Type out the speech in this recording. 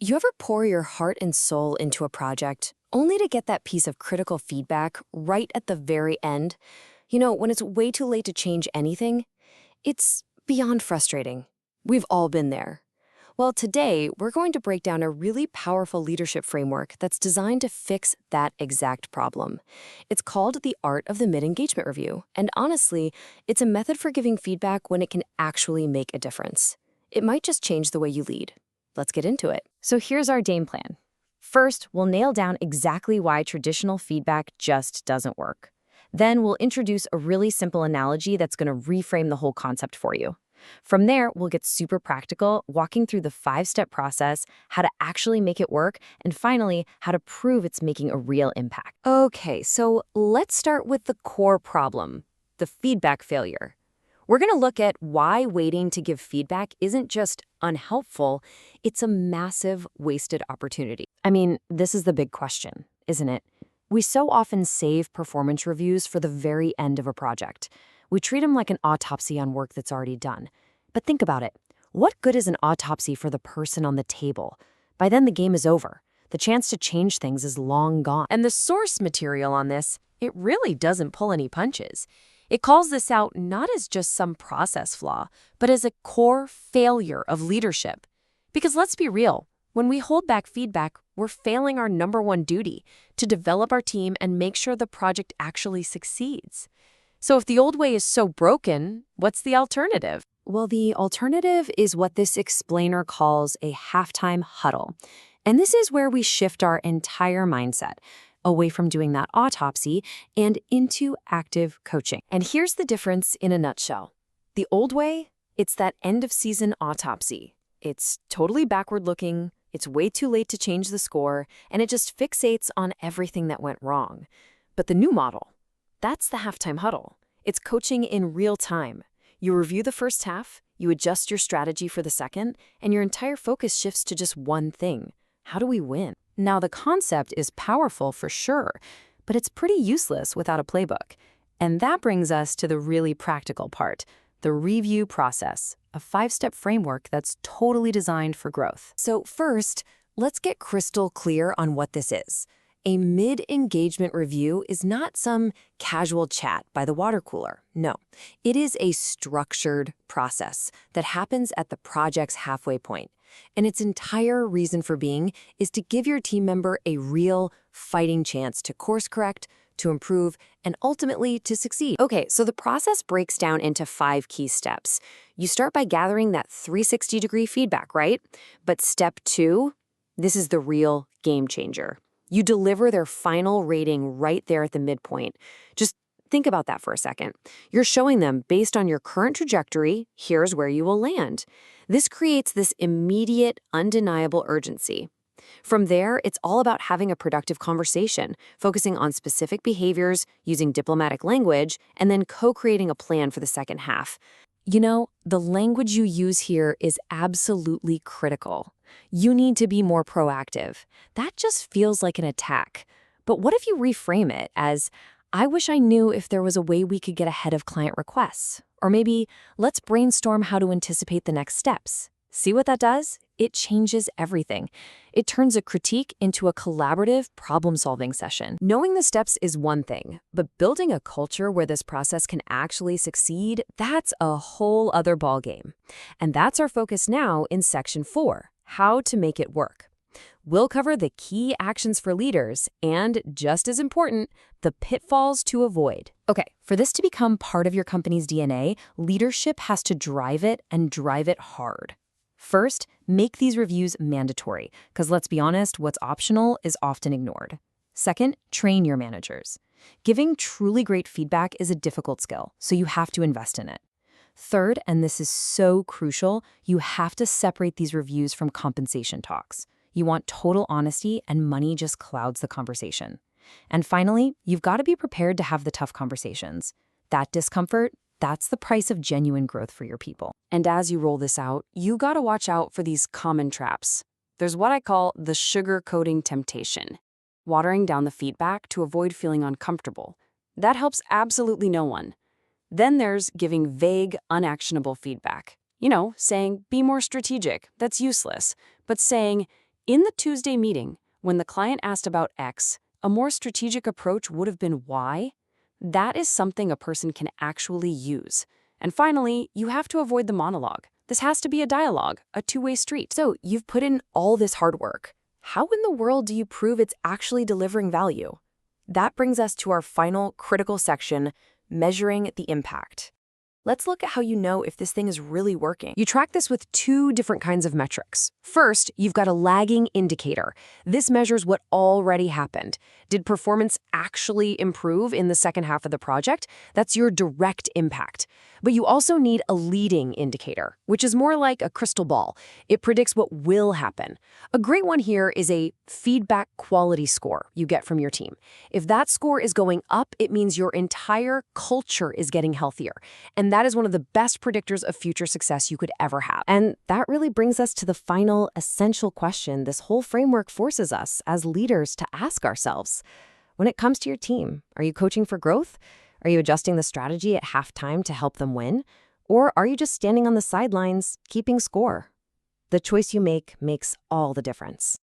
You ever pour your heart and soul into a project, only to get that piece of critical feedback right at the very end? When it's way too late to change anything? It's beyond frustrating. We've all been there. Well, today, we're going to break down a really powerful leadership framework that's designed to fix that exact problem. It's called the Art of the Mid-Engagement Review, and honestly, it's a method for giving feedback when it can actually make a difference. It might just change the way you lead. Let's get into it. So here's our game plan. First, we'll nail down exactly why traditional feedback just doesn't work. Then we'll introduce a really simple analogy that's going to reframe the whole concept for you. From there, we'll get super practical, walking through the 5-step process, how to actually make it work, and finally, how to prove it's making a real impact. Okay, so let's start with the core problem, the feedback failure. We're going to look at why waiting to give feedback isn't just unhelpful, it's a massive wasted opportunity. I mean, this is the big question, isn't it? We so often save performance reviews for the very end of a project. We treat them like an autopsy on work that's already done. But think about it. What good is an autopsy for the person on the table? By then, the game is over. The chance to change things is long gone. And the source material on this, it really doesn't pull any punches. It calls this out not as just some process flaw, but as a core failure of leadership. Because let's be real, when we hold back feedback, we're failing our #1 duty to develop our team and make sure the project actually succeeds. So if the old way is so broken, what's the alternative? Well, the alternative is what this explainer calls a halftime huddle. And this is where we shift our entire mindset away from doing that autopsy and into active coaching. And here's the difference in a nutshell. The old way, it's that end-of-season autopsy. It's totally backward-looking, it's way too late to change the score, and it just fixates on everything that went wrong. But the new model, that's the halftime huddle. It's coaching in real time. You review the first half, you adjust your strategy for the second, and your entire focus shifts to just one thing. How do we win? Now, the concept is powerful for sure, but it's pretty useless without a playbook. And that brings us to the really practical part, the review process, a 5-step framework that's totally designed for growth. So first, let's get crystal clear on what this is. A mid-engagement review is not some casual chat by the water cooler. No, it is a structured process that happens at the project's halfway point. And its entire reason for being is to give your team member a real fighting chance to course correct, to improve, and ultimately to succeed. Okay, so the process breaks down into 5 key steps. You start by gathering that 360-degree feedback, right? But step 2, this is the real game changer. You deliver their final rating right there at the midpoint. Just think about that for a second. You're showing them, based on your current trajectory, here's where you will land. This creates this immediate, undeniable urgency. From there, it's all about having a productive conversation, focusing on specific behaviors, using diplomatic language, and then co-creating a plan for the second half. The language you use here is absolutely critical. You need to be more proactive. That just feels like an attack. But what if you reframe it as, I wish I knew if there was a way we could get ahead of client requests. Or maybe, let's brainstorm how to anticipate the next steps. See what that does? It changes everything. It turns a critique into a collaborative problem-solving session. Knowing the steps is one thing, but building a culture where this process can actually succeed, that's a whole other ballgame. And that's our focus now in Section 4, how to make it work. We'll cover the key actions for leaders and, just as important, the pitfalls to avoid. Okay, for this to become part of your company's DNA, leadership has to drive it and drive it hard. First, make these reviews mandatory, because let's be honest, what's optional is often ignored. Second, train your managers. Giving truly great feedback is a difficult skill, so you have to invest in it. Third, and this is so crucial, you have to separate these reviews from compensation talks. You want total honesty, and money just clouds the conversation. And finally, you've got to be prepared to have the tough conversations. That discomfort, that's the price of genuine growth for your people. And as you roll this out, you got to watch out for these common traps. There's what I call the sugar-coating temptation, watering down the feedback to avoid feeling uncomfortable. That helps absolutely no one. Then there's giving vague, unactionable feedback. Saying, be more strategic, that's useless. But saying, In the Tuesday meeting, when the client asked about X, a more strategic approach would have been Y. That is something a person can actually use. And finally, you have to avoid the monologue. This has to be a dialogue, a two-way street. So you've put in all this hard work. How in the world do you prove it's actually delivering value? That brings us to our final critical section, measuring the impact. Let's look at how you know if this thing is really working. You track this with two different kinds of metrics. First, you've got a lagging indicator. This measures what already happened. Did performance actually improve in the second half of the project? That's your direct impact. But you also need a leading indicator, which is more like a crystal ball. It predicts what will happen. A great one here is a feedback quality score you get from your team. If that score is going up, it means your entire culture is getting healthier. And that is one of the best predictors of future success you could ever have. And that really brings us to the final essential question this whole framework forces us as leaders to ask ourselves. When it comes to your team, are you coaching for growth? Are you adjusting the strategy at halftime to help them win? Or are you just standing on the sidelines, keeping score? The choice you make makes all the difference.